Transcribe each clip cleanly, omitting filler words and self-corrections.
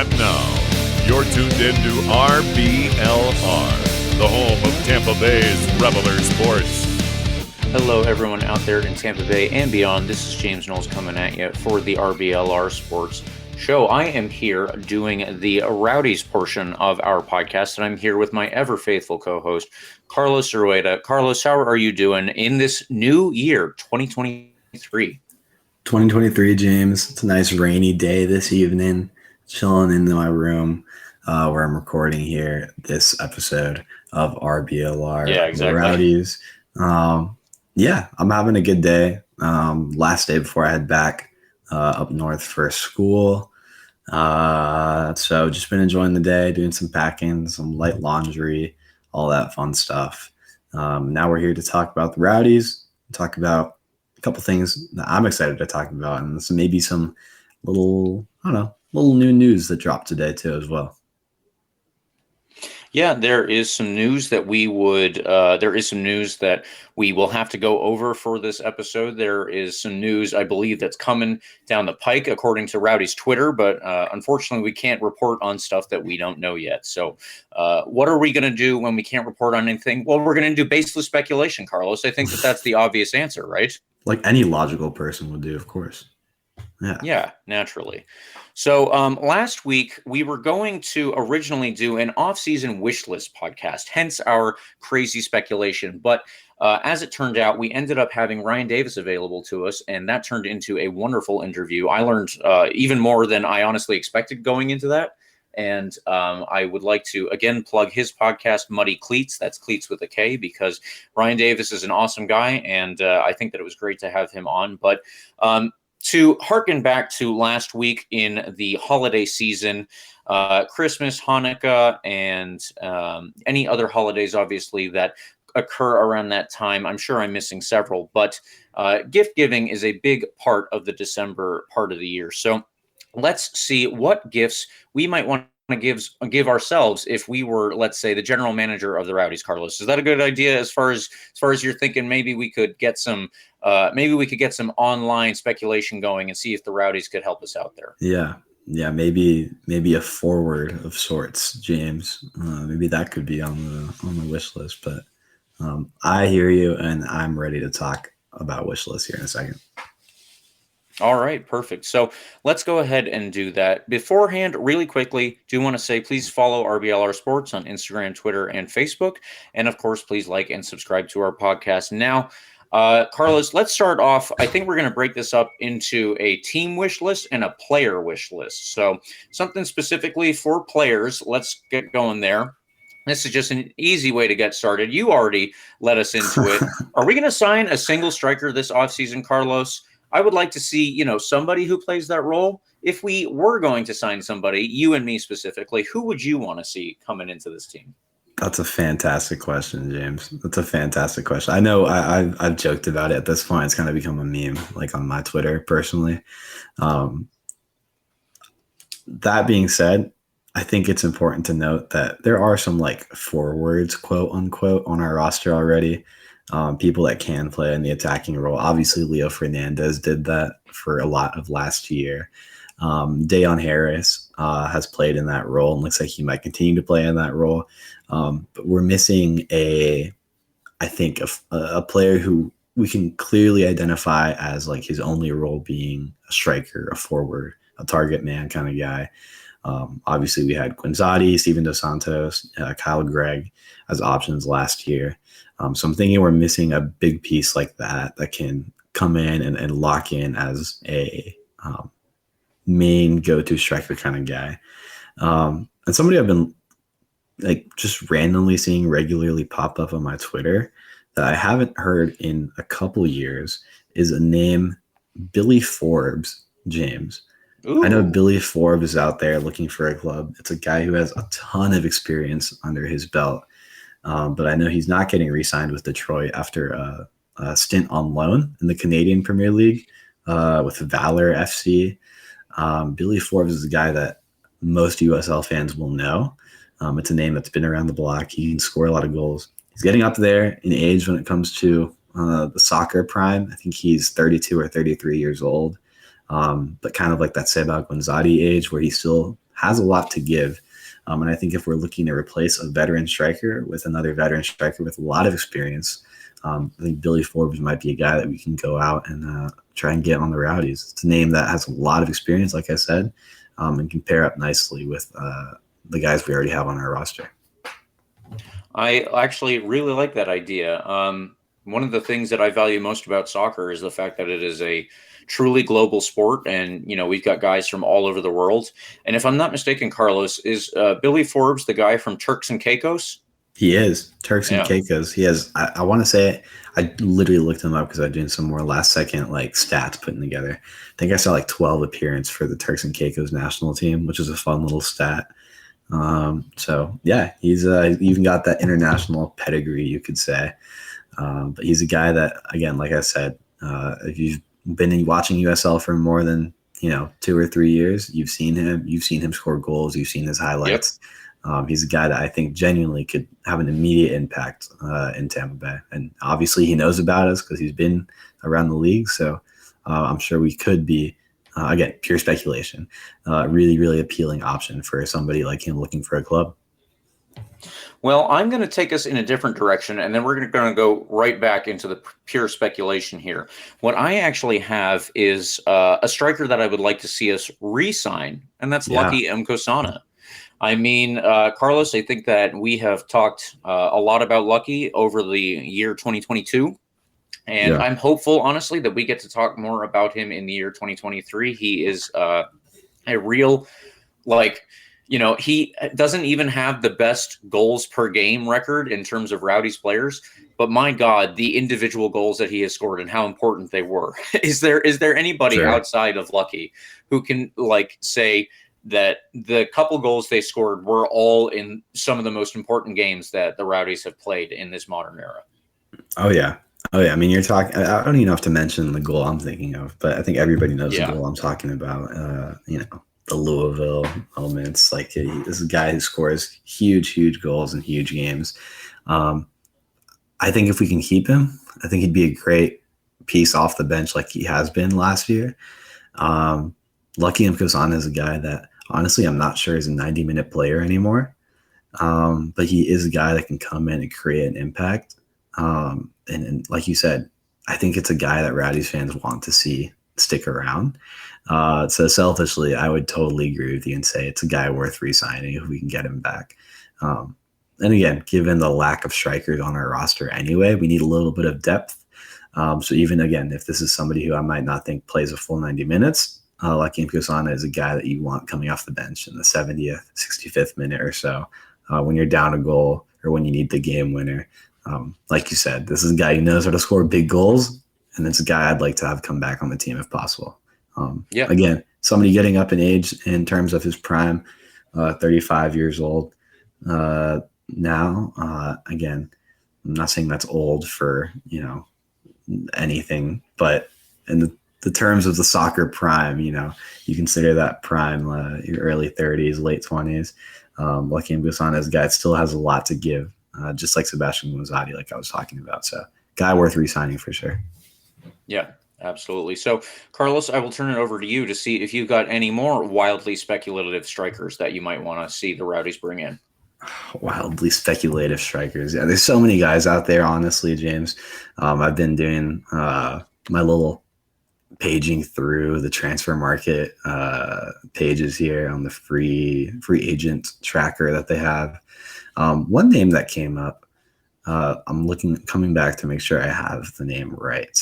And now, you're tuned in to RBLR, the home of Tampa Bay's Reveler Sports. Hello, everyone out there in Tampa Bay and beyond. This is James Knowles coming at you for the RBLR Sports Show. I am here doing the Rowdies portion of our podcast, and I'm here with my ever-faithful co-host, Carlos Rueda. Carlos, how are you doing in this new year, 2023? 2023, James. It's a nice rainy day this evening, chilling in my room where I'm recording here this episode of RBLR. Yeah, exactly. Rowdies. Yeah, I'm having a good day. Last day before I head back up north for school. So just been enjoying the day, doing some packing, some light laundry, all that fun stuff. Now we're here to talk about the Rowdies, talk about a couple things that I'm excited to talk about, and so maybe some little new news that dropped today too as well. Yeah, there is some news that we will have to go over for this episode. There is some news, I believe, that's coming down the pike, according to Rowdy's Twitter, but unfortunately, we can't report on stuff that we don't know yet. So what are we going to do when we can't report on anything? Well, we're going to do baseless speculation, Carlos. I think that's the obvious answer, right? Like any logical person would do, of course. Yeah, naturally. So last week, we were going to originally do an off-season wish list podcast, hence our crazy speculation. But as it turned out, we ended up having Ryan Davis available to us, and that turned into a wonderful interview. I learned even more than I honestly expected going into that. And I would like to, again, plug his podcast, Muddy Cleats. That's Cleats with a K, because Ryan Davis is an awesome guy, and I think that it was great to have him on. But to harken back to last week in the holiday season, Christmas, Hanukkah, and any other holidays, obviously, that occur around that time. I'm sure I'm missing several, but gift giving is a big part of the December part of the year. So let's see what gifts we might want to give ourselves if we were, let's say, the general manager of the Rowdies. Carlos, is that a good idea? As far as you're thinking, maybe we could get some online speculation going and see if the Rowdies could help us out there. Yeah, maybe a forward of sorts, James. Maybe that could be on the wish list. But I hear you, and I'm ready to talk about wish list here in a second. All right, perfect. So let's go ahead and do that. Beforehand, really quickly, do want to say please follow RBLR Sports on Instagram, Twitter, and Facebook. And of course, please like and subscribe to our podcast. Now, Carlos, let's start off. I think we're going to break this up into a team wish list and a player wish list. So something specifically for players. Let's get going there. This is just an easy way to get started. You already led us into it. Are we going to sign a single striker this offseason, Carlos? I would like to see, somebody who plays that role. If we were going to sign somebody, you and me specifically, who would you want to see coming into this team? That's a fantastic question, James. That's a fantastic question. I know I've joked about it at this point. It's kind of become a meme, like on my Twitter personally. That being said, I think it's important to note that there are some like forwards, quote unquote, on our roster already. People that can play in the attacking role. Obviously, Leo Fernandez did that for a lot of last year. Dayon Harris has played in that role and looks like he might continue to play in that role. But we're missing a player who we can clearly identify as like his only role being a striker, a forward, a target man kind of guy. Obviously, we had Quinzati, Steven Dos Santos, Kyle Gregg as options last year. So I'm thinking we're missing a big piece like that can come in and lock in as a main go-to striker kind of guy. And somebody I've been like just randomly seeing regularly pop up on my Twitter that I haven't heard in a couple years is a name, Billy Forbes, James. Ooh. I know Billy Forbes is out there looking for a club. It's a guy who has a ton of experience under his belt. But I know he's not getting re-signed with Detroit after a stint on loan in the Canadian Premier League with Valor FC. Billy Forbes is a guy that most USL fans will know. It's a name that's been around the block. He can score a lot of goals. He's getting up there in age when it comes to the soccer prime. I think he's 32 or 33 years old. But kind of like that Sebag Quinzati age where he still has a lot to give. And I think if we're looking to replace a veteran striker with another veteran striker with a lot of experience, I think Billy Forbes might be a guy that we can go out and try and get on the Rowdies. It's a name that has a lot of experience, like I said, and can pair up nicely with the guys we already have on our roster. I actually really like that idea. One of the things that I value most about soccer is the fact that it is a truly global sport, and we've got guys from all over the world. And if I'm not mistaken, Carlos, is Billy Forbes the guy from Turks and Caicos? He is Turks and Caicos. He has. I want to say I literally looked him up because I was doing some more last second stats putting together. I think I saw 12 appearance for the Turks and Caicos national team, which is a fun little stat. So yeah, he's even got that international pedigree, you could say. But he's a guy that, again, like I said, if you've been watching USL for more than 2 or 3 years, you've seen him score goals, you've seen his highlights. Yep. He's a guy that I think genuinely could have an immediate impact in Tampa Bay, and obviously he knows about us because he's been around the league. So I'm sure we could be, again, pure speculation, really, really appealing option for somebody like him looking for a club. Well, I'm going to take us in a different direction, and then we're going to go right back into the pure speculation here. What I actually have is a striker that I would like to see us re-sign, and that's Lucky Mkosana. I mean, Carlos, I think that we have talked a lot about Lucky over the year 2022, and I'm hopeful, honestly, that we get to talk more about him in the year 2023. He is a real, he doesn't even have the best goals per game record in terms of Rowdies players, but my God, the individual goals that he has scored and how important they were. Is there anybody outside of Lucky who can say that the couple goals they scored were all in some of the most important games that the Rowdies have played in this modern era? Oh yeah. I mean, you're talking, I don't even have to mention the goal I'm thinking of, but I think everybody knows the goal I'm talking about. The Louisville moments. This is a guy who scores huge goals in huge games. I think if we can keep him, I think he'd be a great piece off the bench like he has been last year. Lucky Mkosana is a guy that, honestly, I'm not sure is a 90-minute player anymore. But he is a guy that can come in and create an impact. And like you said, I think it's a guy that Rowdies fans want to see stick around. So selfishly, I would totally agree with you and say it's a guy worth re-signing if we can get him back. And again, given the lack of strikers on our roster anyway, we need a little bit of depth. So even, again, if this is somebody who I might not think plays a full 90 minutes, Lucky Mkosana is a guy that you want coming off the bench in the 70th, 65th minute or so, when you're down a goal or when you need the game winner. Like you said, this is a guy who knows how to score big goals, and it's a guy I'd like to have come back on the team if possible. Again, somebody getting up in age in terms of his prime, 35 years old now. Again, I'm not saying that's old for, anything, but in the terms of the soccer prime, you consider that prime your early 30s, late 20s. Lucky Mkosana is a guy that still has a lot to give, just like Sebastian Guenzati, like I was talking about. So guy worth re-signing for sure. Yeah. Absolutely. So, Carlos, I will turn it over to you to see if you've got any more wildly speculative strikers that you might want to see the Rowdies bring in. Wildly speculative strikers. Yeah, there's so many guys out there, honestly, James. I've been doing my little paging through the transfer market pages here on the free agent tracker that they have. One name that came up, I'm coming back to make sure I have the name right.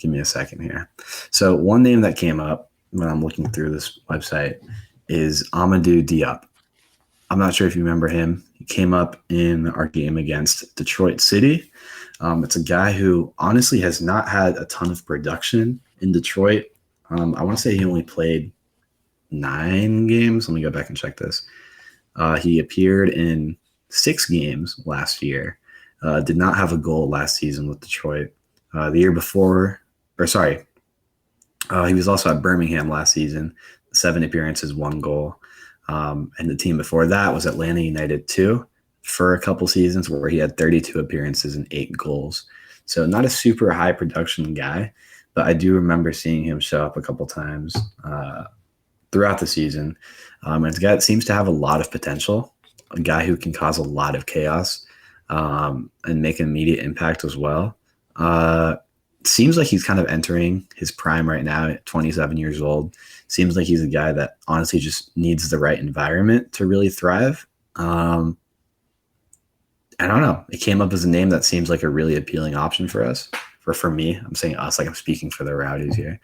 Give me a second here. So one name that came up when I'm looking through this website is Amadou Diop. I'm not sure if you remember him. He came up in our game against Detroit City. It's a guy who honestly has not had a ton of production in Detroit. I want to say he only played 9 games. Let me go back and check this. He appeared in 6 games last year. Did not have a goal last season with Detroit. The year before, he was also at Birmingham last season, 7 appearances, 1 goal. And the team before that was Atlanta United 2 for a couple seasons where he had 32 appearances and 8 goals. So not a super high production guy, but I do remember seeing him show up a couple times throughout the season. And it's a guy that seems to have a lot of potential, a guy who can cause a lot of chaos and make an immediate impact as well. Seems like he's kind of entering his prime right now at 27 years old. Seems like he's a guy that honestly just needs the right environment to really thrive. I don't know. It came up as a name that seems like a really appealing option for us. For me, I'm saying us like I'm speaking for the Rowdies here,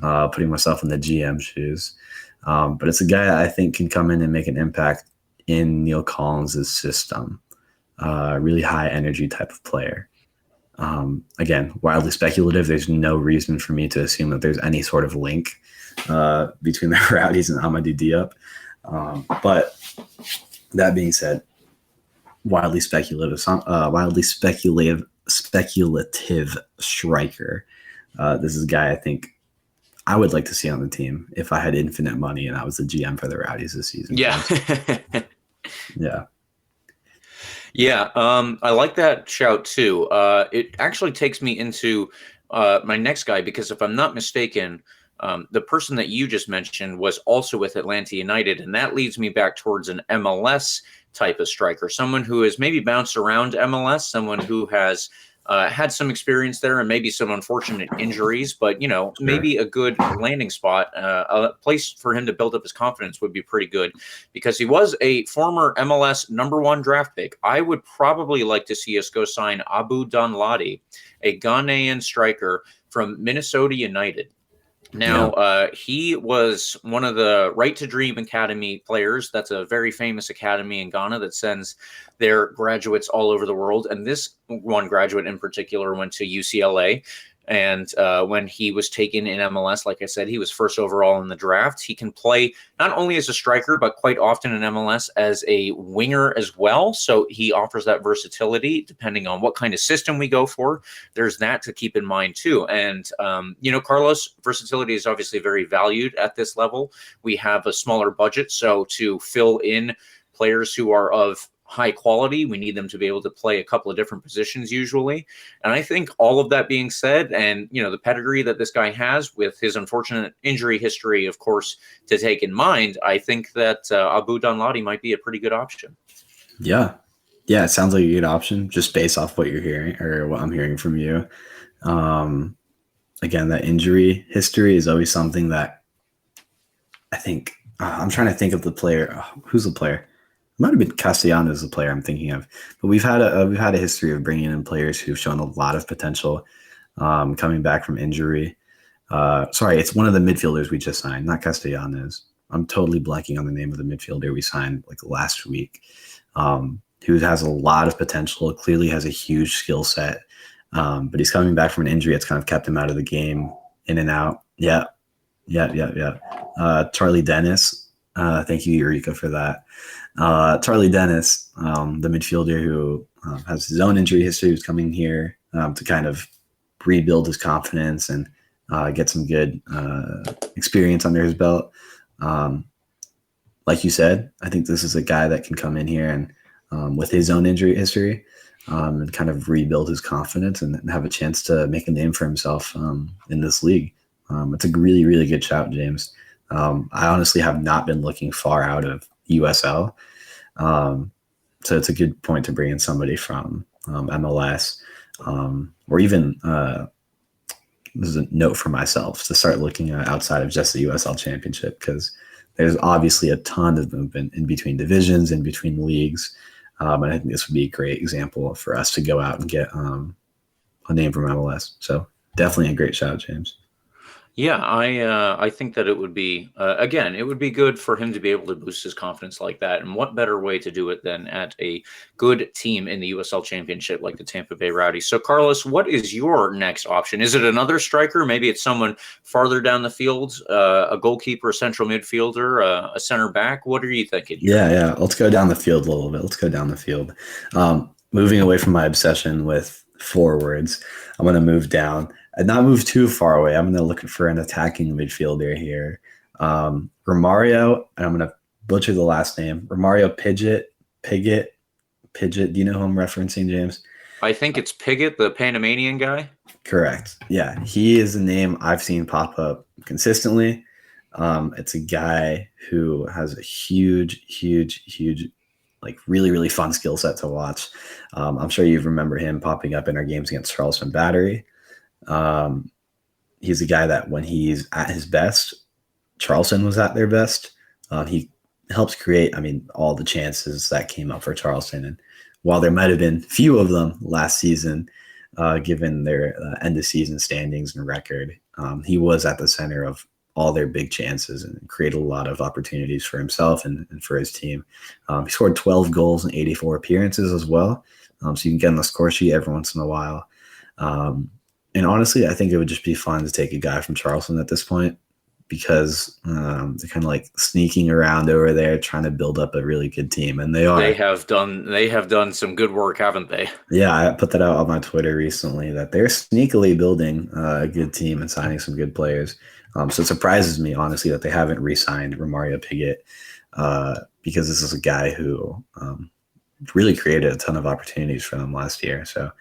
putting myself in the GM shoes. But it's a guy that I think can come in and make an impact in Neil Collins' system. Really high energy type of player. Again, wildly speculative. There's no reason for me to assume that there's any sort of link between the Rowdies and Amadou Diop. But that being said, wildly speculative striker. This is a guy I think I would like to see on the team if I had infinite money and I was the GM for the Rowdies this season. Yeah. Yeah. Yeah, I like that shout too. It actually takes me into my next guy because if I'm not mistaken, the person that you just mentioned was also with Atlanta United, and that leads me back towards an MLS type of striker, someone who has maybe bounced around MLS, someone who has had some experience there and maybe some unfortunate injuries, but, you know, Sure. maybe a good landing spot, a place for him to build up his confidence would be pretty good because he was a former MLS #1 draft pick. I would probably like to see us go sign Abu Danladi, a Ghanaian striker from Minnesota United. Now, he was one of the Right to Dream Academy players. That's a very famous academy in Ghana that sends their graduates all over the world. And this one graduate in particular went to UCLA. And when he was taken in MLS, like I said, he was first overall in the draft. He can play not only as a striker, but quite often in MLS as a winger as well. So he offers that versatility depending on what kind of system we go for. There's that to keep in mind too. And, you know, Carlos, versatility is obviously very valued at this level. We have a smaller budget. So to fill in players who are of high quality, we need them to be able to play a couple of different positions usually. And I think all of that being said, and, you know, the pedigree that this guy has with his unfortunate injury history, of course, to take in mind, I think that Abu Danladi might be a pretty good option. Yeah. Yeah. It sounds like a good option just based off what you're hearing or what I'm hearing from you. Again, that injury history is always something that I think I'm trying to think of the player. Who's the player? It might have been Castellanos, the player I'm thinking of, but we've had a history of bringing in players who've shown a lot of potential, coming back from injury. Sorry, it's one of the midfielders we just signed, not Castellanos. I'm totally blanking on the name of the midfielder we signed like last week, who has a lot of potential, clearly has a huge skill set, but he's coming back from an injury that's kind of kept him out of the game, in and out. Yeah. Charlie Dennis. Thank you, Eureka, for that. Charlie Dennis, the midfielder who has his own injury history, who's coming here to kind of rebuild his confidence and get some good experience under his belt. Like you said, I think this is a guy that can come in here and with his own injury history and kind of rebuild his confidence and have a chance to make a name for himself in this league. It's a really, really good shout, James. I honestly have not been looking far out of USL. So it's a good point to bring in somebody from MLS or even this is a note for myself to start looking outside of just the USL Championship, because there's obviously a ton of movement in between divisions, in between leagues. And I think this would be a great example for us to go out and get a name from MLS. So definitely a great shout, James. Yeah, I think that it would be, again, it would be good for him to be able to boost his confidence like that. And what better way to do it than at a good team in the USL Championship like the Tampa Bay Rowdies? So, Carlos, what is your next option? Is it another striker? Maybe it's someone farther down the field, a goalkeeper, a central midfielder, a center back? What are you thinking? Yeah. Let's go down the field a little bit. Let's go down the field. Moving away from my obsession with forwards, I'm going to move down. And not move too far away. I'm going to look for an attacking midfielder here. Romario, and I'm going to butcher the last name. Romario Pidgeot. Do you know who I'm referencing, James? I think it's Pigott, the Panamanian guy. Correct. Yeah, he is a name I've seen pop up consistently. It's a guy who has a huge, like really, really fun skill set to watch. I'm sure you remember him popping up in our games against Charleston Battery. He's a guy that when he's at his best, Charleston was at their best. He helps create, all the chances that came up for Charleston. And while there might have been few of them last season, given their end of season standings and record, he was at the center of all their big chances and created a lot of opportunities for himself and for his team. He scored 12 goals in 84 appearances as well. So you can get on the score sheet every once in a while. And honestly, I think it would just be fun to take a guy from Charleston at this point, because they're kind of like sneaking around over there trying to build up a really good team, and they are. They have done some good work, haven't they? Yeah, I put that out on my Twitter recently that they're sneakily building a good team and signing some good players. So it surprises me, honestly, that they haven't re-signed Romario Piggott, because this is a guy who really created a ton of opportunities for them last year. So,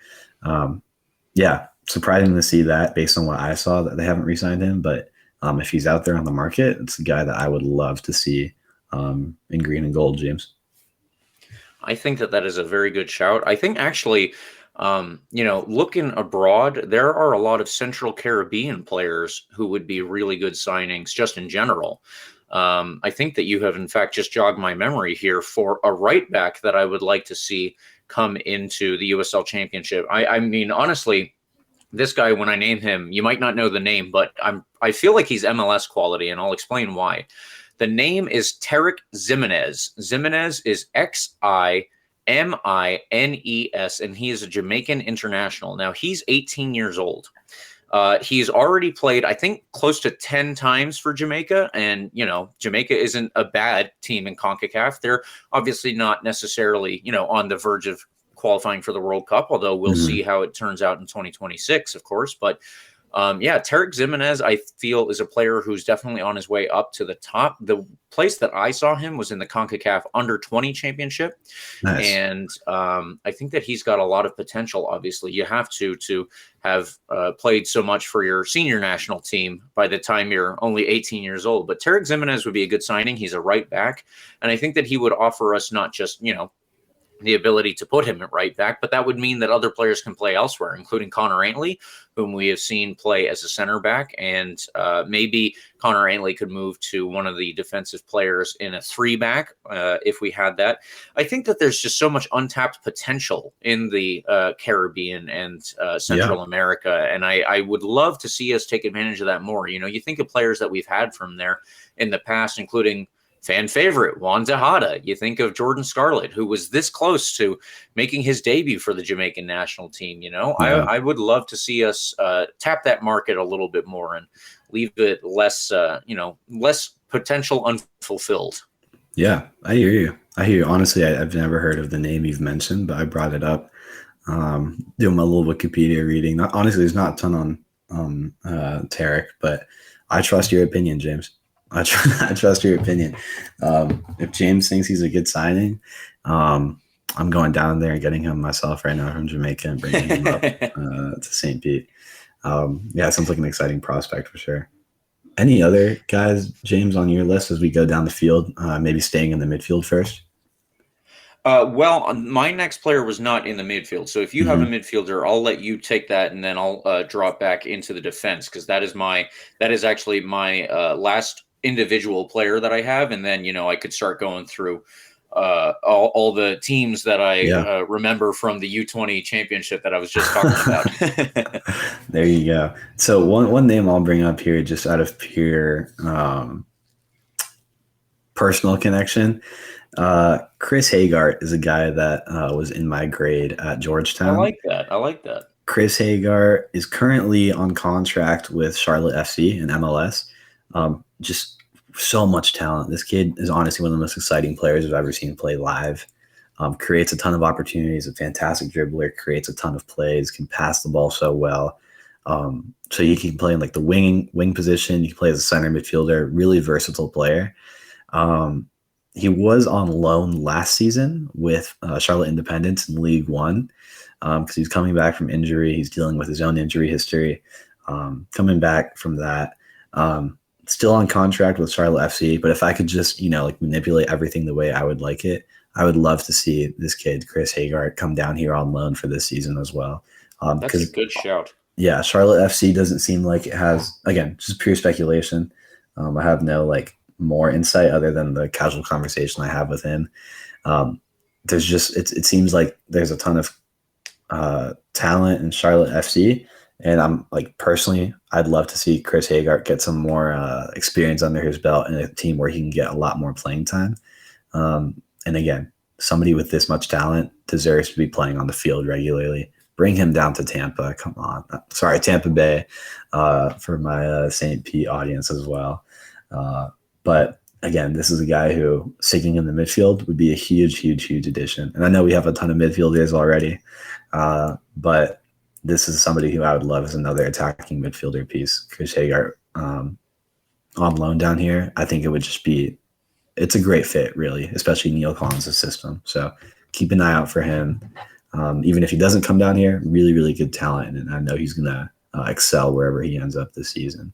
yeah, surprising to see that based on what I saw that they haven't re-signed him, but if he's out there on the market, it's a guy that I would love to see in green and gold, James. I think that is a very good shout. I think actually, looking abroad, there are a lot of Central Caribbean players who would be really good signings just in general. I think that you have, in fact, just jogged my memory here for a right back that I would like to see come into the USL Championship. I mean, honestly, this guy, when I name him, you might not know the name, but I feel like he's MLS quality, and I'll explain why. The name is Tarek Zimenez. Zimenez is Ximenes, and he is a Jamaican international. Now, he's 18 years old. He's already played, I think, close to 10 times for Jamaica. And, Jamaica isn't a bad team in CONCACAF. They're obviously not necessarily, on the verge of qualifying for the World Cup, although we'll see how it turns out in 2026, of course. But Tarek Zimenez, I feel, is a player who's definitely on his way up to the top. The place that I saw him was in the CONCACAF Under-20 Championship. Nice. And I think that he's got a lot of potential, obviously. You have to have played so much for your senior national team by the time you're only 18 years old. But Tarek Zimenez would be a good signing. He's a right back. And I think that he would offer us not just, the ability to put him at right back, but that would mean that other players can play elsewhere, including Connor Aintley, whom we have seen play as a center back. And maybe Connor Aintley could move to one of the defensive players in a 3-back if we had that. I think that there's just so much untapped potential in the Caribbean and Central America. And I would love to see us take advantage of that more. You think of players that we've had from there in the past, including fan favorite Juan Tejada. You think of Jordan Scarlett, who was this close to making his debut for the Jamaican national team. I would love to see us tap that market a little bit more and leave it less potential unfulfilled. Yeah, I hear you. Honestly, I've never heard of the name you've mentioned, but I brought it up. Doing my little Wikipedia reading. Honestly, there's not a ton on Tarek, but I trust your opinion, James. I trust your opinion. If James thinks he's a good signing, I'm going down there and getting him myself right now from Jamaica and bringing him up to St. Pete. Sounds like an exciting prospect for sure. Any other guys, James, on your list as we go down the field, maybe staying in the midfield first? Well, my next player was not in the midfield. So if you have a midfielder, I'll let you take that, and then I'll drop back into the defense, because that is actually my last individual player that I have. And then, I could start going through all the teams that I remember from the U20 championship that I was just talking about. There you go. So one name I'll bring up here, just out of pure personal connection. Chris Hagart is a guy that was in my grade at Georgetown. I like that. Chris Hagart is currently on contract with Charlotte FC in MLS. Just so much talent. This kid is honestly one of the most exciting players I've ever seen play live. Creates a ton of opportunities, a fantastic dribbler, creates a ton of plays, can pass the ball so well. So you can play in like the wing position. You can play as a center midfielder, really versatile player. He was on loan last season with Charlotte Independence in League One because he's coming back from injury. He's dealing with his own injury history, coming back from that. still on contract with Charlotte FC, but if I could just, like manipulate everything the way I would like it, I would love to see this kid, Chris Hagart, come down here on loan for this season as well. That's a Because good shout. yeah, Charlotte FC doesn't seem like it has, again, just pure speculation. I have no like more insight other than the casual conversation I have with him. There's just, it seems like there's a ton of talent in Charlotte FC. And I'm like, personally, I'd love to see Chris Hagart get some more experience under his belt in a team where he can get a lot more playing time. And again, somebody with this much talent deserves to be playing on the field regularly. Bring him down to Tampa. Come on. Sorry, Tampa Bay for my St. Pete audience as well. But again, this is a guy who sitting in the midfield would be a huge, huge, huge addition. And I know we have a ton of midfielders already, but this is somebody who I would love as another attacking midfielder piece. Chris Hagart on loan down here. I think it would just be, it's a great fit, really, especially Neil Collins' system. So keep an eye out for him. Even if he doesn't come down here, really, really good talent. And I know he's going to excel wherever he ends up this season.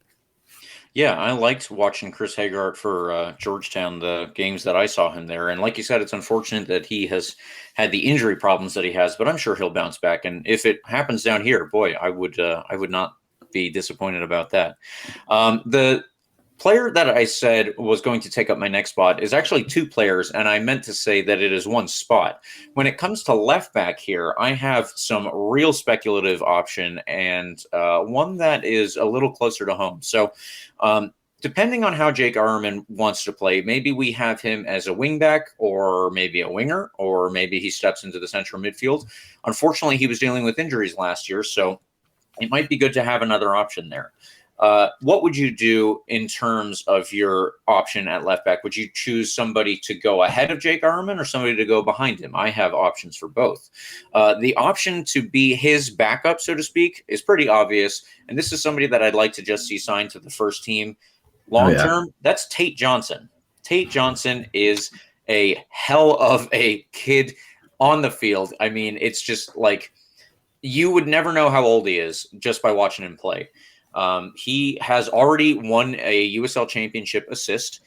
Yeah, I liked watching Chris Hagart for Georgetown, the games that I saw him there. And like you said, it's unfortunate that he has had the injury problems that he has, but I'm sure he'll bounce back. And if it happens down here, boy, I would not be disappointed about that. The player that I said was going to take up my next spot is actually two players, and I meant to say that it is one spot. When it comes to left back here, I have some real speculative option and one that is a little closer to home. So depending on how Jake Arman wants to play, maybe we have him as a wingback or maybe a winger, or maybe he steps into the central midfield. Unfortunately, he was dealing with injuries last year, so it might be good to have another option there. What would you do in terms of your option at left back? Would you choose somebody to go ahead of Jake Arman or somebody to go behind him? I have options for both. The option to be his backup, so to speak, is pretty obvious. And this is somebody that I'd like to just see signed to the first team long term. That's Tate Johnson. Tate Johnson is a hell of a kid on the field. I mean, it's just like you would never know how old he is just by watching him play. He has already won a USL Championship assist.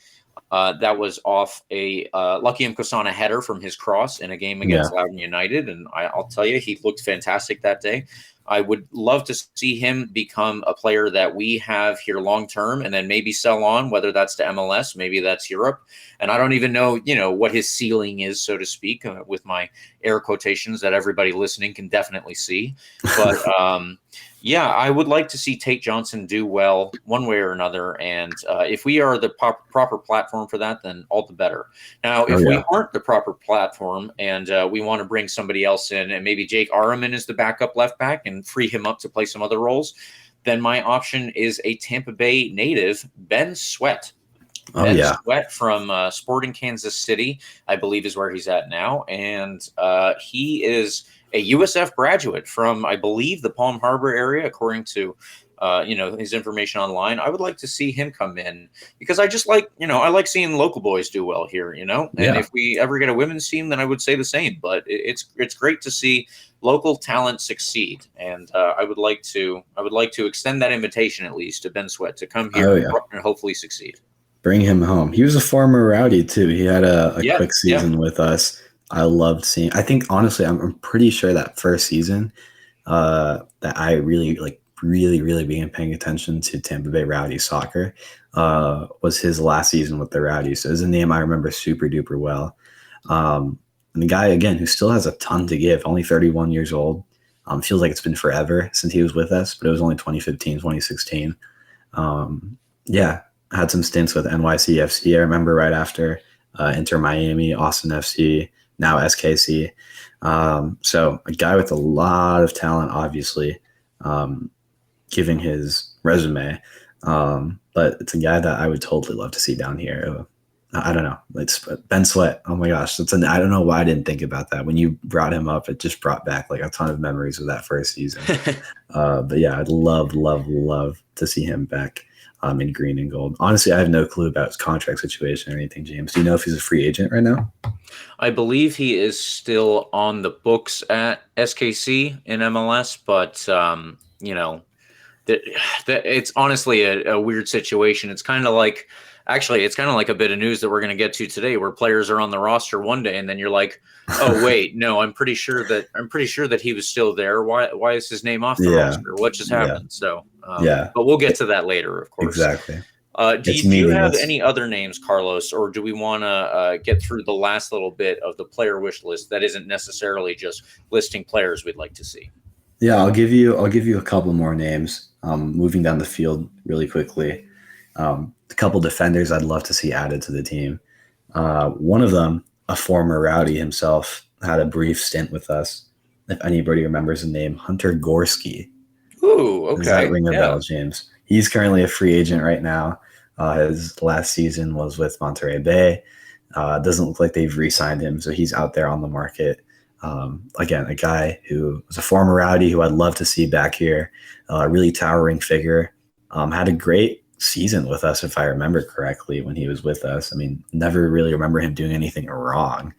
That was off a Lucky Mkosana header from his cross in a game against Loudoun United. And I'll tell you, he looked fantastic that day. I would love to see him become a player that we have here long-term and then maybe sell on, whether that's to MLS, maybe that's Europe. And I don't even know, what his ceiling is, so to speak, with my air quotations that everybody listening can definitely see. But, yeah, I would like to see Tate Johnson do well one way or another. And if we are the proper platform for that, then all the better. Now, if we aren't the proper platform and we want to bring somebody else in, and maybe Jake Arman is the backup left back and free him up to play some other roles, then my option is a Tampa Bay native, Ben Sweat. Ben Sweat from Sporting Kansas City, I believe is where he's at now. And he is a USF graduate from, I believe, the Palm Harbor area, according to, his information online. I would like to see him come in because I just like, I like seeing local boys do well here, and if we ever get a women's team, then I would say the same, but it's great to see local talent succeed. And I would like to extend that invitation at least to Ben Sweat to come here and hopefully succeed. Bring him home. He was a former Rowdy too. He had a quick season with us. I loved seeing. I think honestly, I'm pretty sure that first season that I really began paying attention to Tampa Bay Rowdy soccer was his last season with the Rowdies. So it's a name I remember super duper well. And the guy again who still has a ton to give, only 31 years old. Feels like it's been forever since he was with us, but it was only 2015, 2016. Had some stints with NYCFC. I remember right after Inter Miami, Austin FC, now SKC. So a guy with a lot of talent, obviously, given his resume. But it's a guy that I would totally love to see down here. I don't know. It's Ben Sweat. Oh my gosh. I don't know why I didn't think about that. When you brought him up, it just brought back like a ton of memories of that first season. But yeah, I'd love to see him back in green and gold. Honestly, I have no clue about his contract situation or anything, James. Do you know if he's a free agent right now? I believe he is still on the books at SKC in MLS, but that it's honestly a weird situation. It's kind of like, actually, it's kind of like a bit of news that we're going to get to today, where players are on the roster one day, and then you're like, oh wait, no, I'm pretty sure that he was still there. Why is his name off the roster? What just happened? So, but we'll get to that later, of course. Exactly. Do you have any other names, Carlos, or do we want to get through the last little bit of the player wish list that isn't necessarily just listing players we'd like to see? Yeah, I'll give you a couple more names. Moving down the field really quickly. A couple defenders I'd love to see added to the team. One of them, a former Rowdy himself, had a brief stint with us. If anybody remembers the name, Hunter Gorski. Ooh, okay. Does that ring a bell, James? He's currently a free agent right now. His last season was with Monterey Bay. Doesn't look like they've re-signed him, so he's out there on the market. Again, a guy who was a former Rowdy who I'd love to see back here. A really towering figure. Had a great season with us, if I remember correctly, when he was with us. I mean, never really remember him doing anything wrong,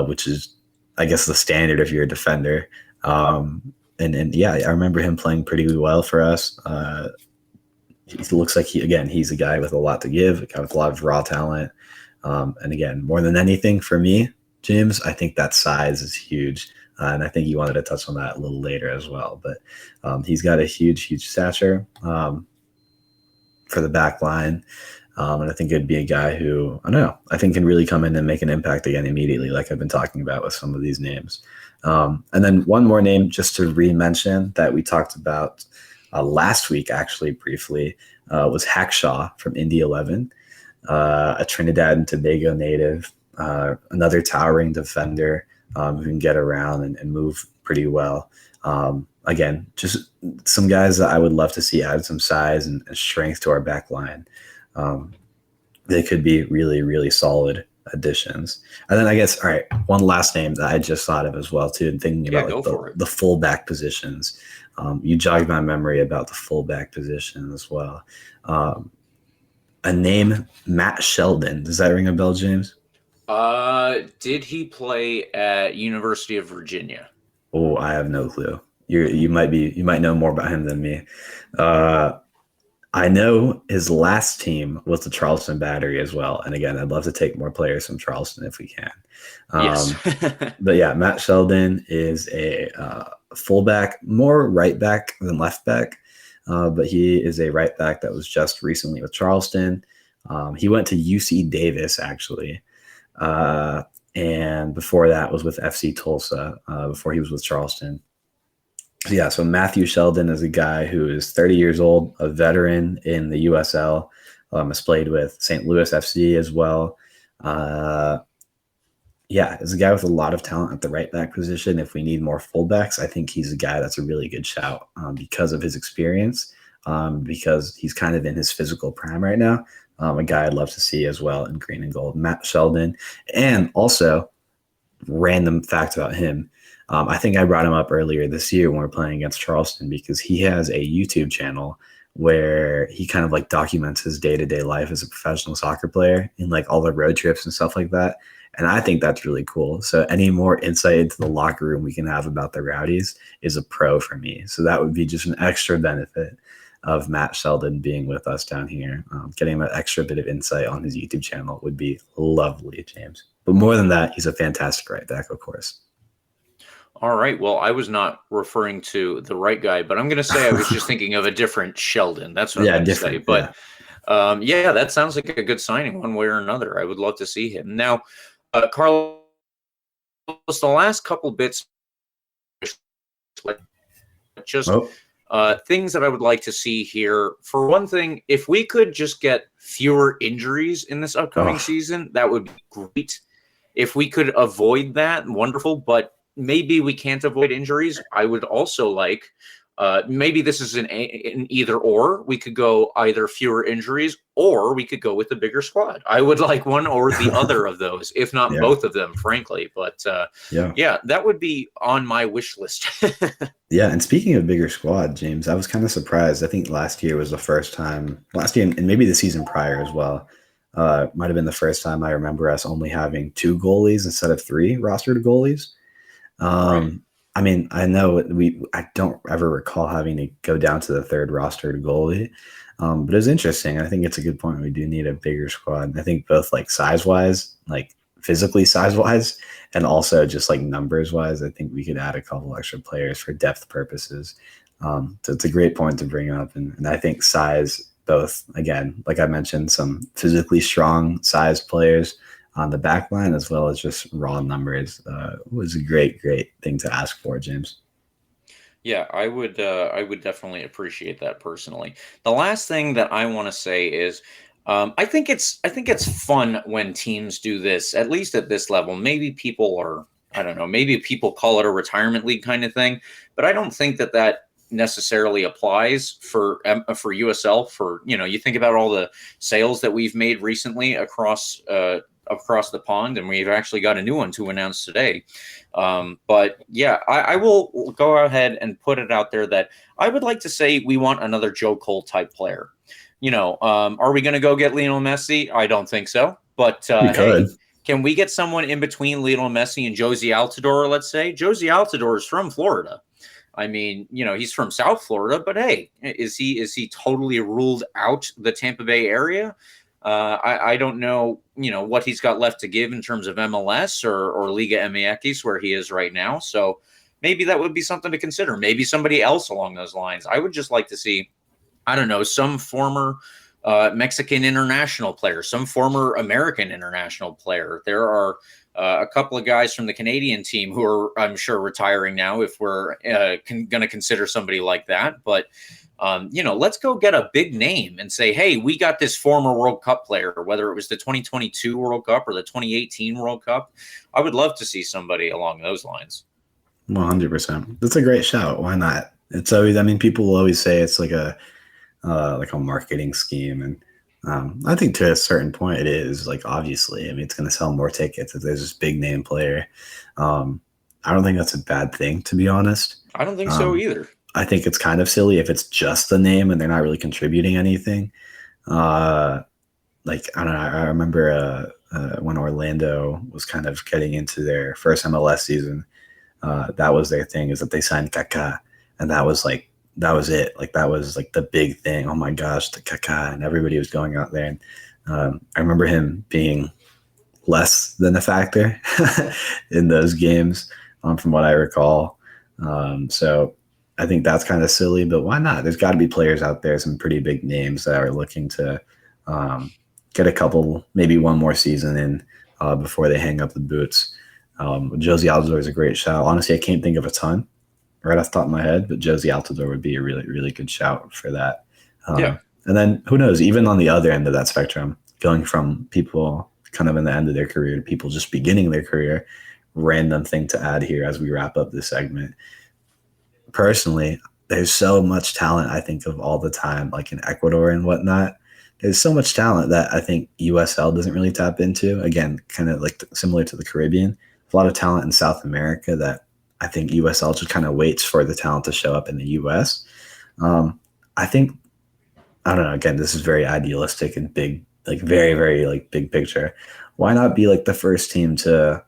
which is, I guess, the standard if you're a defender. And yeah, I remember him playing pretty well for us. He looks like he's a guy with a lot to give, a guy with a lot of raw talent. And again, more than anything for me, James, I think that size is huge. And I think you wanted to touch on that a little later as well. But he's got a huge stature for the back line. And I think it'd be a guy who, I don't know, I think can really come in and make an impact again immediately, like I've been talking about with some of these names. And then one more name just to re-mention that we talked about last week, actually, briefly, was Hackshaw from Indy 11, a Trinidad and Tobago native, another towering defender who can get around and move pretty well. Again, just some guys that I would love to see add some size and strength to our back line. They could be really solid additions. And then I guess, all right, one last name that I just thought of as well, too, and thinking about the fullback positions. You jogged my memory about the fullback position as well. A name, Matt Sheldon. Does that ring a bell, James? Did he play at University of Virginia? Oh, I have no clue. You might know more about him than me. I know his last team was the Charleston Battery as well. And again, I'd love to take more players from Charleston if we can. Yes. But yeah, Matt Sheldon is a fullback, more right back than left back. But he is a right back that was just recently with Charleston. He went to UC Davis, actually. And before that was with FC Tulsa, before he was with Charleston. Yeah, so Matthew Sheldon is a guy who is 30 years old, a veteran in the USL, has played with St. Louis FC as well. Yeah, is a guy with a lot of talent at the right back position. If we need more fullbacks, I think he's a guy that's a really good shout because of his experience, because he's kind of in his physical prime right now. A guy I'd love to see as well in green and gold, Matt Sheldon. And also, random fact about him, I think I brought him up earlier this year when we were playing against Charleston, because he has a YouTube channel where he kind of like documents his day-to-day life as a professional soccer player and like all the road trips and stuff like that. And I think that's really cool. So any more insight into the locker room we can have about the Rowdies is a pro for me. So that would be just an extra benefit of Matt Sheldon being with us down here. Getting an extra bit of insight on his YouTube channel would be lovely, James. But more than that, he's a fantastic right back, of course. All right. Well, I was not referring to the right guy, but I'm going to say I was just thinking of a different Sheldon. That's what I'm going to say. But yeah, that sounds like a good signing one way or another. I would love to see him. Now, Carlos, the last couple bits, just things that I would like to see here. For one thing, if we could just get fewer injuries in this upcoming season, that would be great. If we could avoid that, wonderful. But maybe we can't avoid injuries. I would also like, maybe this is an either or. We could go either fewer injuries or we could go with a bigger squad. I would like one or the other of those, if not both of them, frankly. But yeah, that would be on my wish list. Yeah, and speaking of bigger squad, James, I was kind of surprised. I think last year was the first time, and maybe the season prior as well, might have been the first time I remember us only having 2 goalies instead of 3 rostered goalies. Right. I mean, I know I don't ever recall having to go down to the third roster to goalie. But it's interesting. I think it's a good point. We do need a bigger squad. I think both like size wise, like physically size wise, and also just like numbers wise, I think we could add a couple extra players for depth purposes. So it's a great point to bring up. And I think size, both, again, like I mentioned, some physically strong size players on the back line, as well as just raw numbers, was a great thing to ask for, James. Yeah, I would definitely appreciate that personally. The last thing that I want to say is I think it's fun when teams do this, at least at this level. Maybe people are, I don't know, maybe people call it a retirement league kind of thing, but I don't think that necessarily applies for USL. For, you think about all the sales that we've made recently across the pond, and we've actually got a new one to announce today. But yeah, I will go ahead and put it out there that I would like to say we want another Joe Cole type player. Are we going to go get Lionel Messi? I don't think so. But We could. hey, can we get someone in between Lionel Messi and Josie Altidore? Let's say Josie Altidore is from Florida. I mean, he's from South Florida, but hey, is he totally ruled out the Tampa Bay area? I don't know, what he's got left to give in terms of MLS or Liga MX, where he is right now. So maybe that would be something to consider. Maybe somebody else along those lines. I would just like to see, I don't know, some former Mexican international player, some former American international player. There are a couple of guys from the Canadian team who are, I'm sure, retiring now if we're going to consider somebody like that. But let's go get a big name and say, hey, we got this former World Cup player, whether it was the 2022 World Cup or the 2018 World Cup. I would love to see somebody along those lines. 100%. That's a great shout. Why not? It's always, I mean, people will always say it's like a marketing scheme. And I think to a certain point it is, like, obviously, I mean, it's going to sell more tickets if there's this big name player. I don't think that's a bad thing, to be honest. I don't think so either. I think it's kind of silly if it's just the name and they're not really contributing anything. Like, I don't know. I remember when Orlando was kind of getting into their first MLS season, that was their thing, is that they signed Kaká, and that was it. Like, that was like the big thing. Oh my gosh, the Kaká, and everybody was going out there. And I remember him being less than a factor in those games, from what I recall. So I think that's kind of silly, but why not? There's got to be players out there, some pretty big names that are looking to get a couple, maybe one more season in before they hang up the boots. Josie Altidore is a great shout. Honestly, I can't think of a ton right off the top of my head, but Josie Altidore would be a really, really good shout for that. Yeah. And then who knows, even on the other end of that spectrum, going from people kind of in the end of their career to people just beginning their career, random thing to add here as we wrap up this segment. Personally, there's so much talent, I think, of all the time, like in Ecuador and whatnot. There's so much talent that I think USL doesn't really tap into. Again, kind of like similar to the Caribbean. A lot of talent in South America that I think USL just kind of waits for the talent to show up in the US. I think, I don't know, again, this is very idealistic and big, like very, very like big picture. Why not be like the first team to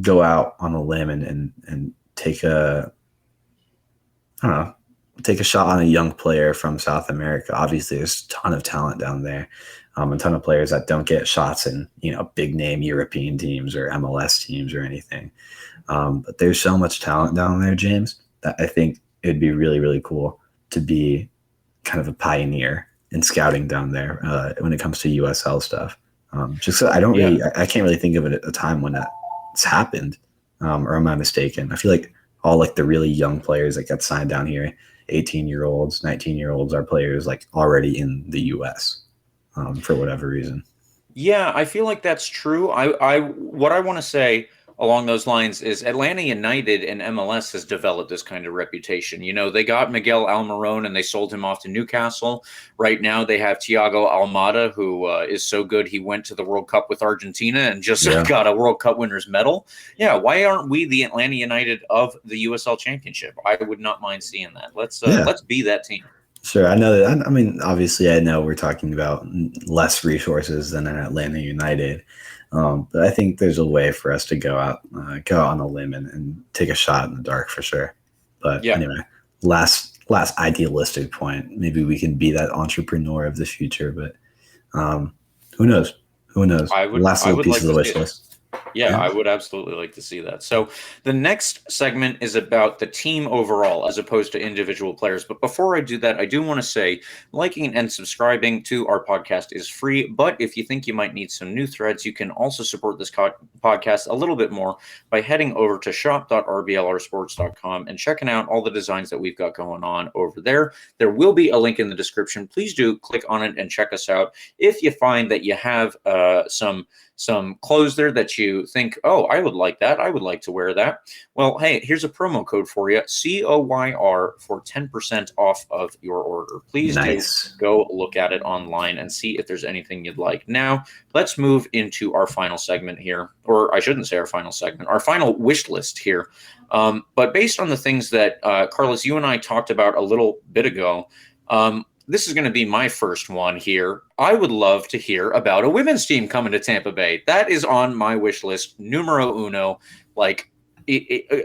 go out on a limb and take a shot on a young player from South America? Obviously, there's a ton of talent down there, a ton of players that don't get shots in, big name European teams or MLS teams or anything. But there's so much talent down there, James, that I think it'd be really, really cool to be kind of a pioneer in scouting down there when it comes to USL stuff. Just so I can't really think of it at a time when that's happened. Or am I mistaken? I feel like all like the really young players that get signed down here, 18-year-olds, 19-year-olds, are players like already in the US for whatever reason. Yeah, I feel like that's true. What I want to say along those lines is Atlanta United and MLS has developed this kind of reputation. They got Miguel Almiron and they sold him off to Newcastle. Right now they have Thiago Almada, who is so good he went to the World Cup with Argentina and just got a World Cup winner's medal. Yeah, why aren't we the Atlanta United of the USL Championship? I would not mind seeing that. Let's be that team. Sure, I know that. I mean, obviously, I know we're talking about less resources than an Atlanta United. But I think there's a way for us to go out on a limb and take a shot in the dark for sure. But Yeah. anyway, last idealistic point. Maybe we can be that entrepreneur of the future, but who knows? Who knows? I Last I little would piece like of the to see wish it. list. Yeah, Yeah. I would absolutely like to see that. So the next segment is about the team overall as opposed to individual players. But before I do that, I do want to say liking and subscribing to our podcast is free. But if you think you might need some new threads, you can also support this podcast a little bit more by heading over to shop.rblrsports.com and checking out all the designs that we've got going on over there. There will be a link in the description. Please do click on it and check us out. If you find that you have some clothes there that you think, oh, I would like that, I would like to wear that, well, hey, here's a promo code for you, COYR, for 10% off of your order. Please Nice. do go look at it online and see if there's anything you'd like. Now, let's move into our final segment here, or I shouldn't say our final segment, our final wish list here. But based on the things that, Carlos, you and I talked about a little bit ago, this is going to be my first one here. I would love to hear about a women's team coming to Tampa Bay. That is on my wish list, numero uno, like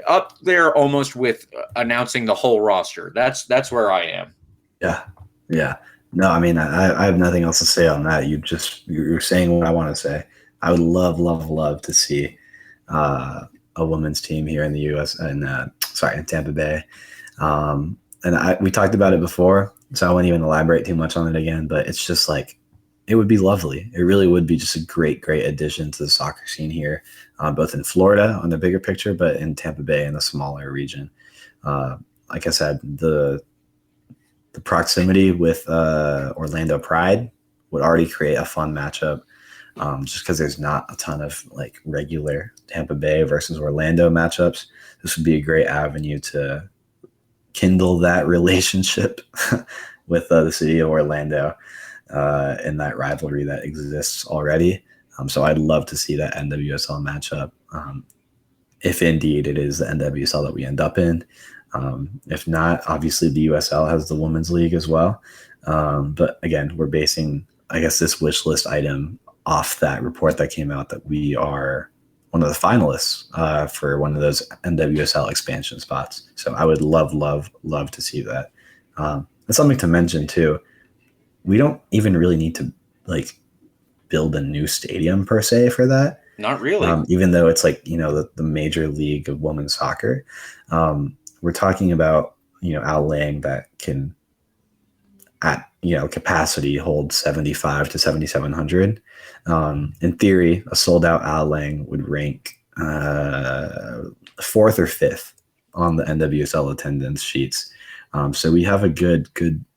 up there almost with announcing the whole roster. That's where I am. Yeah. No, I mean, I have nothing else to say on that. You're saying what I want to say. I would love to see a women's team here in the U.S. and in Tampa Bay. And we talked about it before, so I won't even elaborate too much on it again. But it's just like, it would be lovely. It really would be just a great addition to the soccer scene here, both in Florida on the bigger picture, but in Tampa Bay in the smaller region. Like I said, the proximity with Orlando Pride would already create a fun matchup, just because there's not a ton of like regular Tampa Bay versus Orlando matchups. This would be a great avenue to kindle that relationship with the city of Orlando and that rivalry that exists already. So I'd love to see that NWSL matchup, if indeed it is the NWSL that we end up in. If not, obviously the USL has the women's league as well. But again, we're basing, I guess, this wish list item off that report that came out that we are one of the finalists for one of those NWSL expansion spots. So I would love to see that. And something to mention too, we don't even really need to like build a new stadium per se for that. Not really. Even though it's like, the major league of women's soccer. We're talking about, Al Lang that can at, capacity hold 75 to 7,700. In theory, a sold out Al Lang would rank 4th or 5th on the NWSL attendance sheets. So we have a good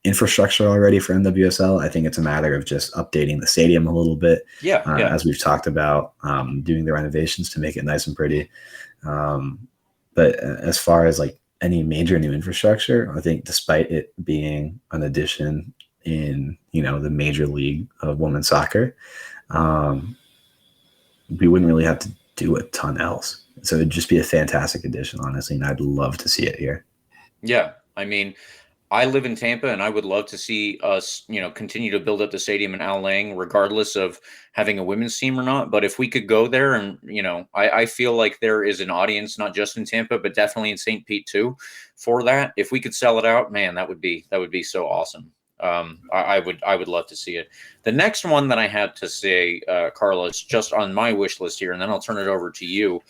infrastructure already for NWSL. I think it's a matter of just updating the stadium a little bit. Yeah. As we've talked about, doing the renovations to make it nice and pretty. But as far as like any major new infrastructure, I think despite it being an addition in, the major league of women's soccer, we wouldn't really have to do a ton else. So it'd just be a fantastic addition, honestly, and I'd love to see it here. Yeah. I mean, I live in Tampa, and I would love to see us, continue to build up the stadium in Al Lang, regardless of having a women's team or not. But if we could go there, and I feel like there is an audience, not just in Tampa, but definitely in St. Pete too, for that. If we could sell it out, man, that would be so awesome. I would love to see it. The next one that I had to say, Carlos, just on my wish list here, and then I'll turn it over to you.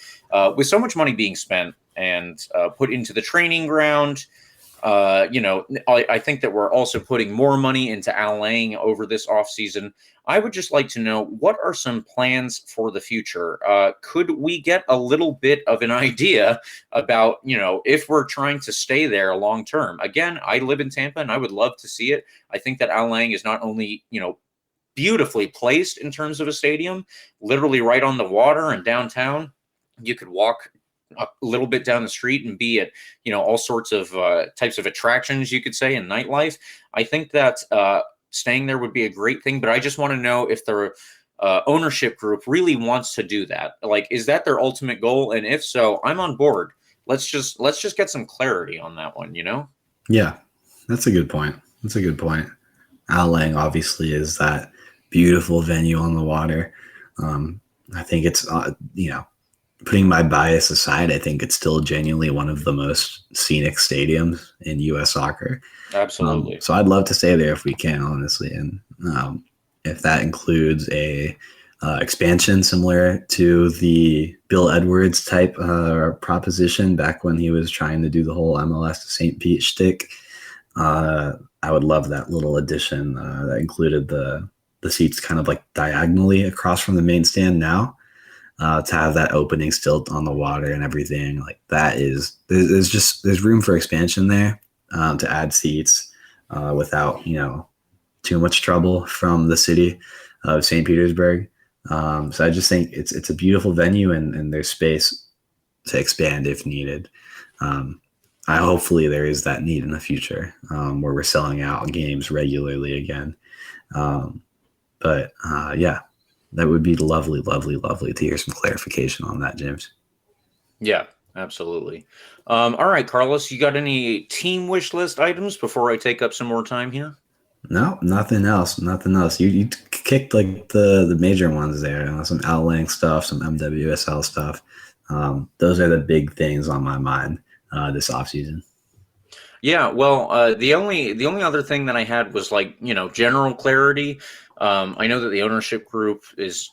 With so much money being spent and put into the training ground. I think that we're also putting more money into Al Lang over this offseason. I would just like to know, what are some plans for the future? Could we get a little bit of an idea about, if we're trying to stay there long term? Again, I live in Tampa and I would love to see it. I think that Al Lang is not only, beautifully placed in terms of a stadium, literally right on the water and downtown. You could walk a little bit down the street and be at, all sorts of types of attractions, you could say, in nightlife. I think that staying there would be a great thing, but I just want to know if the ownership group really wants to do that. Like, is that their ultimate goal? And if so, I'm on board. Let's just get some clarity on that one, Yeah, that's a good point. Al Lang obviously is that beautiful venue on the water. I think it's, putting my bias aside, I think it's still genuinely one of the most scenic stadiums in U.S. soccer. Absolutely. So I'd love to stay there if we can, honestly. And if that includes a expansion similar to the Bill Edwards type proposition back when he was trying to do the whole MLS to St. Pete shtick, I would love that little addition that included the seats kind of like diagonally across from the main stand now. To have that opening still on the water and everything like that there's room for expansion there, to add seats without too much trouble from the city of St. Petersburg. So I just think it's a beautiful venue and there's space to expand if needed. Hopefully there is that need in the future, where we're selling out games regularly again. Yeah. That would be lovely, lovely, lovely to hear some clarification on that, James. Yeah, absolutely. All right, Carlos, you got any team wish list items before I take up some more time here? No, nothing else. You kicked like the major ones there. Some Outlang stuff, some MWSL stuff. Those are the big things on my mind this offseason. Yeah, well, the only other thing that I had was general clarity. I know that the ownership group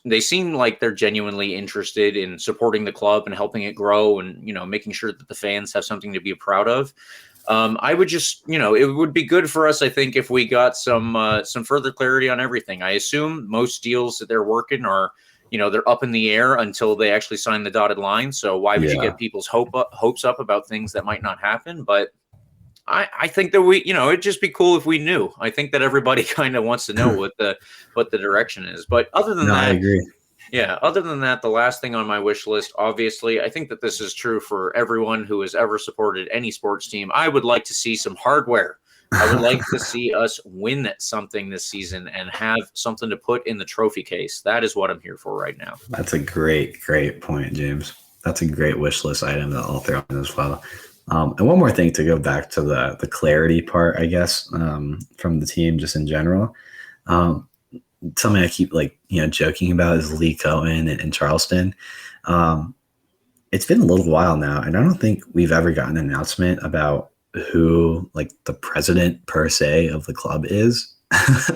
they seem like they're genuinely interested in supporting the club and helping it grow and, making sure that the fans have something to be proud of. I would just, it would be good for us, I think, if we got some further clarity on everything. I assume most deals that they're working are, they're up in the air until they actually sign the dotted line. So why would you get people's hopes up about things that might not happen? But I think that it'd just be cool if we knew. I think that everybody kind of wants to know what the direction is. But other than that, I agree. Yeah, other than that, the last thing on my wish list, obviously, I think that this is true for everyone who has ever supported any sports team. I would like to see some hardware. I would like to see us win something this season and have something to put in the trophy case. That is what I'm here for right now. That's a great point, James. That's a great wish list item that I'll throw in as well. And one more thing to go back to the clarity part, I guess, from the team just in general. Something I keep joking about is Lee Cohen and Charleston. It's been a little while now, and I don't think we've ever gotten an announcement about who the president per se of the club is.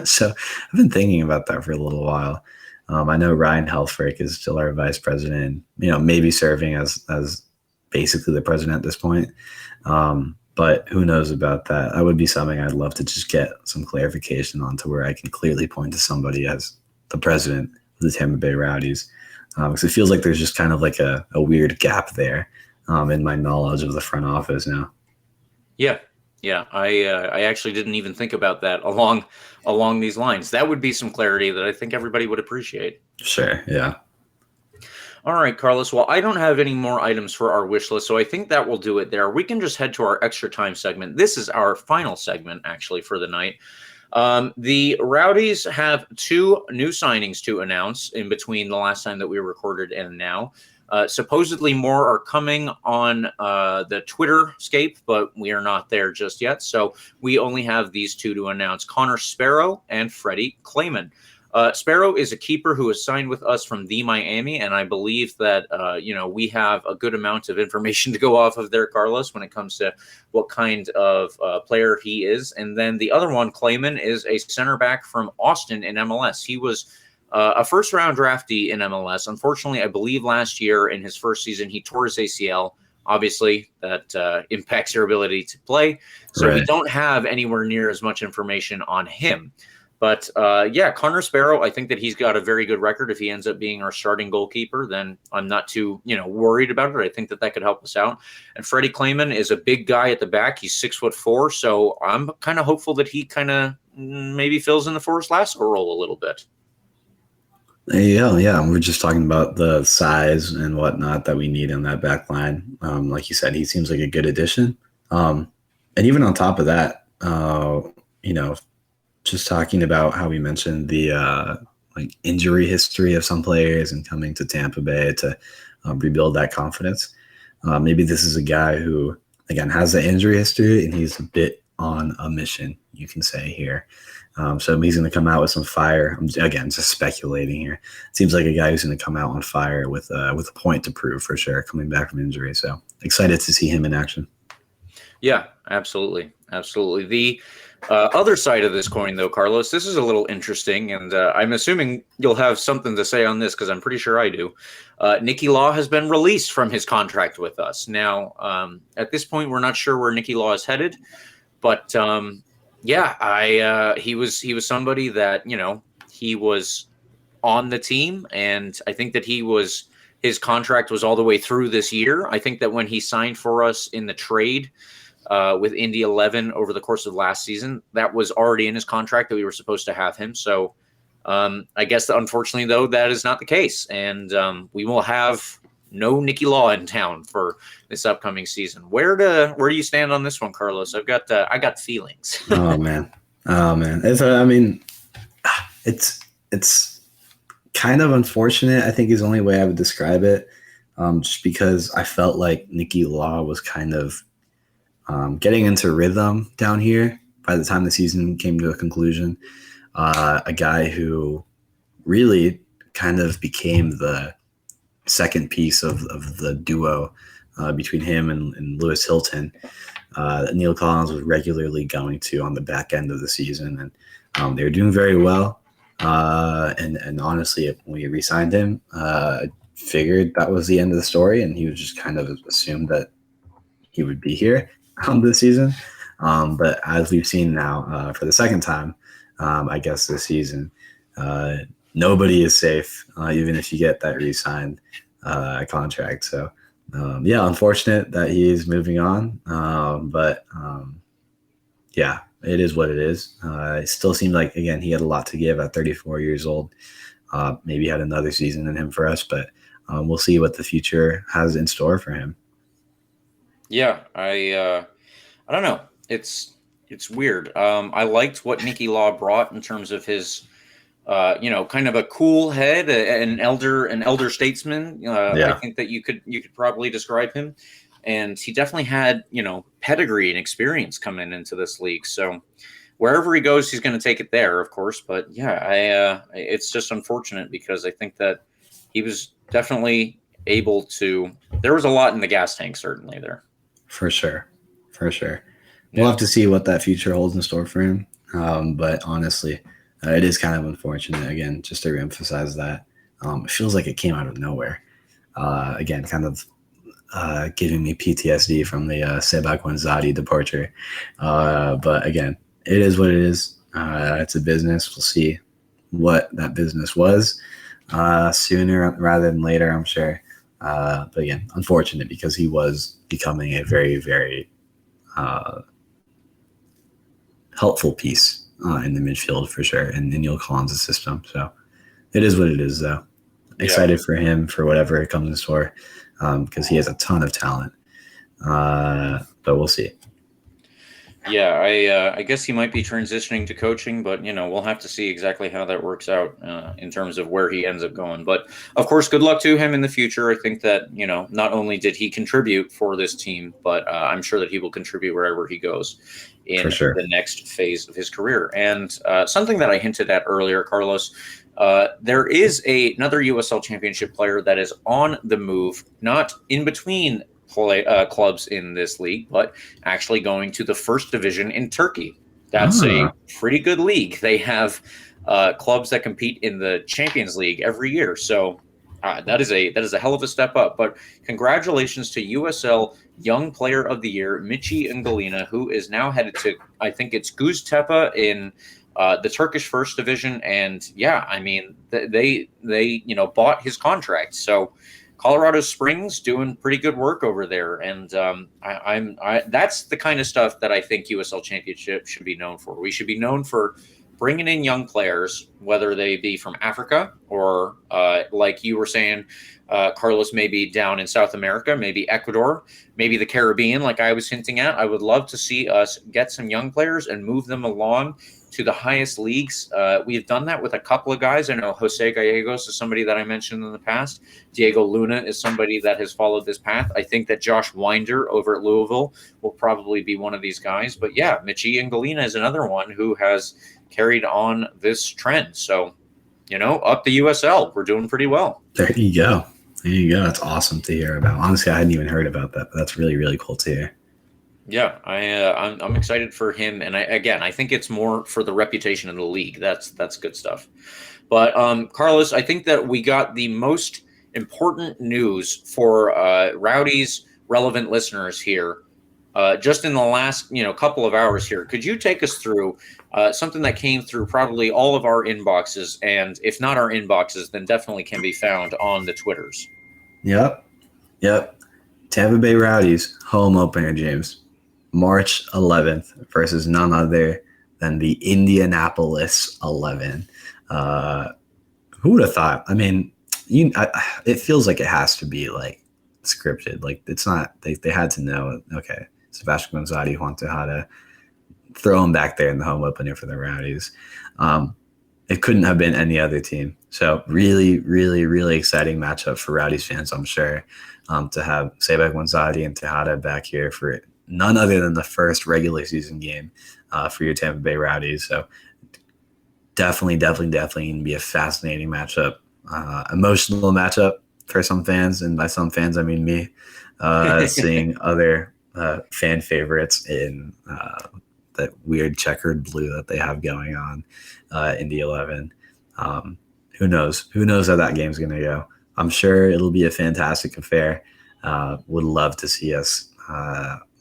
So I've been thinking about that for a little while. I know Ryan Helfrich is still our vice president, maybe serving as basically the president at this point. But who knows about that? That would be something I'd love to just get some clarification on, to where I can clearly point to somebody as the president of the Tampa Bay Rowdies. Because it feels like there's just kind of a weird gap there in my knowledge of the front office now. Yeah. I actually didn't even think about that along these lines. That would be some clarity that I think everybody would appreciate. Sure. Yeah. All right, Carlos. Well, I don't have any more items for our wish list, so I think that will do it there. We can just head to our extra time segment. This is our final segment, actually, for the night. The Rowdies have 2 new signings to announce in between the last time that we recorded and now. Supposedly more are coming on the Twitter scape, but we are not there just yet. So we only have these 2 to announce: Connor Sparrow and Freddie Klayman. Sparrow is a keeper who is signed with us from the Miami, and I believe that we have a good amount of information to go off of there, Carlos, when it comes to what kind of player he is. And then the other one, Klayman, is a center back from Austin in MLS. He was a first-round draftee in MLS. Unfortunately, I believe last year in his first season, he tore his ACL. Obviously, that impacts your ability to play. So we don't have anywhere near as much information on him. But Connor Sparrow, I think that he's got a very good record. If he ends up being our starting goalkeeper, then I'm not too, worried about it. I think that could help us out. And Freddie Klayman is a big guy at the back. He's 6'4", so I'm kind of hopeful that he kind of maybe fills in the Forrest Lasso role a little bit. There you go. Yeah, we're just talking about the size and whatnot that we need in that back line. Like you said, he seems like a good addition. And even on top of that, just talking about how we mentioned the injury history of some players and coming to Tampa Bay to rebuild that confidence. Maybe this is a guy who, again, has the injury history and he's a bit on a mission, you can say here. So he's going to come out with some fire. I'm, again, just speculating here. Seems like a guy who's going to come out on fire with a point to prove for sure, coming back from injury. So excited to see him in action. Yeah, absolutely. Absolutely. The other side of this coin, though, Carlos, this is a little interesting, and I'm assuming you'll have something to say on this because I'm pretty sure I do. Nicky Law has been released from his contract with us. Now, at this point, we're not sure where Nicky Law is headed, but he was somebody that, he was on the team, and I think that his contract was all the way through this year. I think that when he signed for us in the trade with Indy 11 over the course of last season, that was already in his contract that we were supposed to have him. So I guess that unfortunately, though, that is not the case. And we will have no Nicky Law in town for this upcoming season. Where do you stand on this one, Carlos? I got feelings. Oh man. It's kind of unfortunate, I think is the only way I would describe it. Just because I felt like Nicky Law was kind of getting into rhythm down here by the time the season came to a conclusion. A guy who really kind of became the second piece of the duo between him and Lewis Hilton. Neil Collins was regularly going to on the back end of the season, and they were doing very well. And honestly, when we re-signed him, figured that was the end of the story, and he was just kind of assumed that he would be here this season. But as we've seen now for the second time, I guess this season, nobody is safe, even if you get that re-signed contract. So, unfortunate that he's moving on. But it is what it is. It still seemed like, again, he had a lot to give at 34 years old. Maybe had another season in him for us, but we'll see what the future has in store for him. Yeah, I don't know. It's weird. I liked what Nicky Law brought in terms of his, kind of a cool head, an elder statesman. I think that you could probably describe him, and he definitely had pedigree and experience coming into this league. So wherever he goes, he's going to take it there, of course. But it's just unfortunate because I think that he was definitely able to. There was a lot in the gas tank, certainly there. For sure. We'll have to see what that future holds in store for him. But honestly, it is kind of unfortunate. Again, just to reemphasize that, it feels like it came out of nowhere. Again, kind of giving me PTSD from the Seba Gwanzadi departure. But again, it is what it is. It's a business. We'll see what that business was sooner rather than later, I'm sure. But again, unfortunate because he was becoming a very, very helpful piece in the midfield for sure, and in Neil Collins' system. So it is what it is, though. Excited for him for whatever it comes in store because he has a ton of talent. But we'll see. Yeah, I guess he might be transitioning to coaching, but we'll have to see exactly how that works out in terms of where he ends up going. But of course, good luck to him in the future. I think that not only did he contribute for this team, but I'm sure that he will contribute wherever he goes in the next phase of his career. And something that I hinted at earlier, Carlos, there is another USL Championship player that is on the move, not in between clubs in this league, but actually going to the first division in Turkey. That's a pretty good league. They have clubs that compete in the Champions League every year. So that is a hell of a step up. But congratulations to USL Young Player of the Year, Michi Ngalina, who is now headed to, I think it's Göztepe in the Turkish first division. And they bought his contract. So Colorado Springs doing pretty good work over there, and that's the kind of stuff that I think USL Championship should be known for. We should be known for bringing in young players, whether they be from Africa or, like you were saying, Carlos, maybe down in South America, maybe Ecuador, maybe the Caribbean, like I was hinting at. I would love to see us get some young players and move them along to the highest leagues. We've done that with a couple of guys. I know Jose Gallegos is somebody that I mentioned in the past. Diego Luna is somebody that has followed this path. I think that Josh Winder over at Louisville will probably be one of these guys. But yeah, Michi Galina is another one who has carried on this trend. So, up the USL. We're doing pretty well. There you go. That's awesome to hear about. Honestly, I hadn't even heard about that, but that's really, really cool to hear. Yeah, I'm excited for him, and I think it's more for the reputation of the league. That's good stuff. But Carlos, I think that we got the most important news for Rowdies relevant listeners here, just in the last couple of hours here. Could you take us through something that came through probably all of our inboxes, and if not our inboxes, then definitely can be found on the Twitters? Yep. Tampa Bay Rowdies home opener, James. March 11th versus none other than the Indianapolis 11. Who would have thought? I mean, it feels like it has to be like scripted. Like it's not. They had to know. Okay, Sebastian Gonzalez, Juan Tejada, throw him back there in the home opener for the Rowdies. It couldn't have been any other team. So really, really, really exciting matchup for Rowdies fans, I'm sure, to have Sebak Gonzalez and Tejada back here for none other than the first regular season game for your Tampa Bay Rowdies. So definitely going to be a fascinating matchup, emotional matchup for some fans. And by some fans, I mean me, seeing other fan favorites in that weird checkered blue that they have going on in the 11. Who knows? Who knows how that game's going to go? I'm sure it'll be a fantastic affair. Would love to see us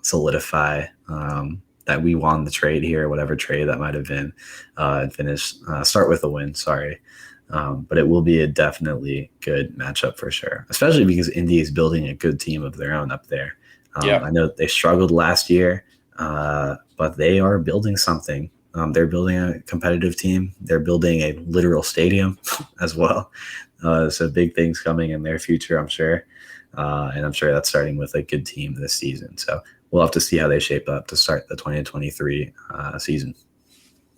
solidify that we won the trade here, whatever trade that might have been, and start with a win. Sorry. But it will be a definitely good matchup for sure, especially because Indy is building a good team of their own up there. I know they struggled last year, but they are building something. They're building a competitive team. They're building a literal stadium as well. So big things coming in their future, I'm sure. And I'm sure that's starting with a good team this season. So we'll have to see how they shape up to start the 2023 season.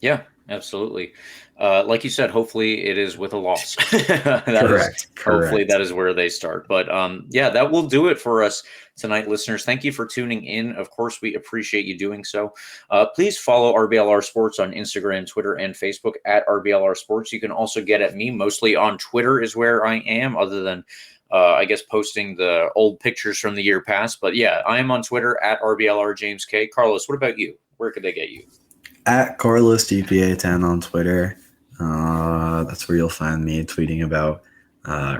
Yeah, absolutely. Like you said, hopefully it is with a loss. Correct. Hopefully that is where they start. But that will do it for us tonight, listeners. Thank you for tuning in. Of course, we appreciate you doing so. Please follow RBLR Sports on Instagram, Twitter, and Facebook at RBLR Sports. You can also get at me. Mostly on Twitter is where I am, other than I guess posting the old pictures from the year past. But yeah, I am on Twitter at RBLR James K. Carlos, what about you? Where could they get you? At Carlos DPA10 on Twitter. That's where you'll find me tweeting about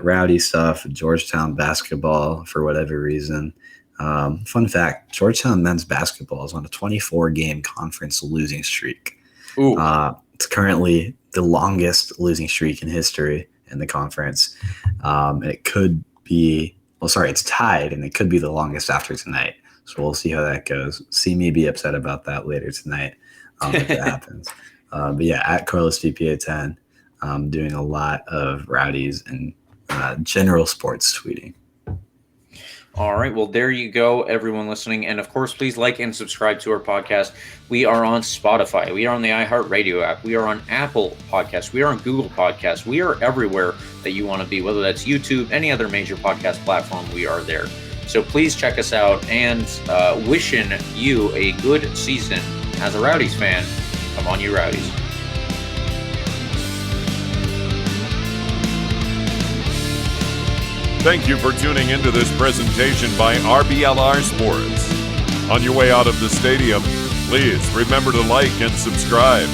Rowdy stuff, Georgetown basketball for whatever reason. Fun fact, Georgetown men's basketball is on a 24-game conference losing streak. It's currently the longest losing streak in history in the conference. And it could be, it's tied, and it could be the longest after tonight. So we'll see how that goes. See me be upset about that later tonight if it happens. But yeah, at Carlos DPA10, doing a lot of Rowdies and general sports tweeting. All right. Well, there you go, everyone listening. And of course, please like and subscribe to our podcast. We are on Spotify. We are on the iHeartRadio app. We are on Apple Podcasts. We are on Google Podcasts. We are everywhere that you want to be, whether that's YouTube, any other major podcast platform, we are there. So please check us out, and wishing you a good season as a Rowdies fan. Come on, you Rowdies. Thank you for tuning into this presentation by RBLR Sports. On your way out of the stadium, please remember to like and subscribe.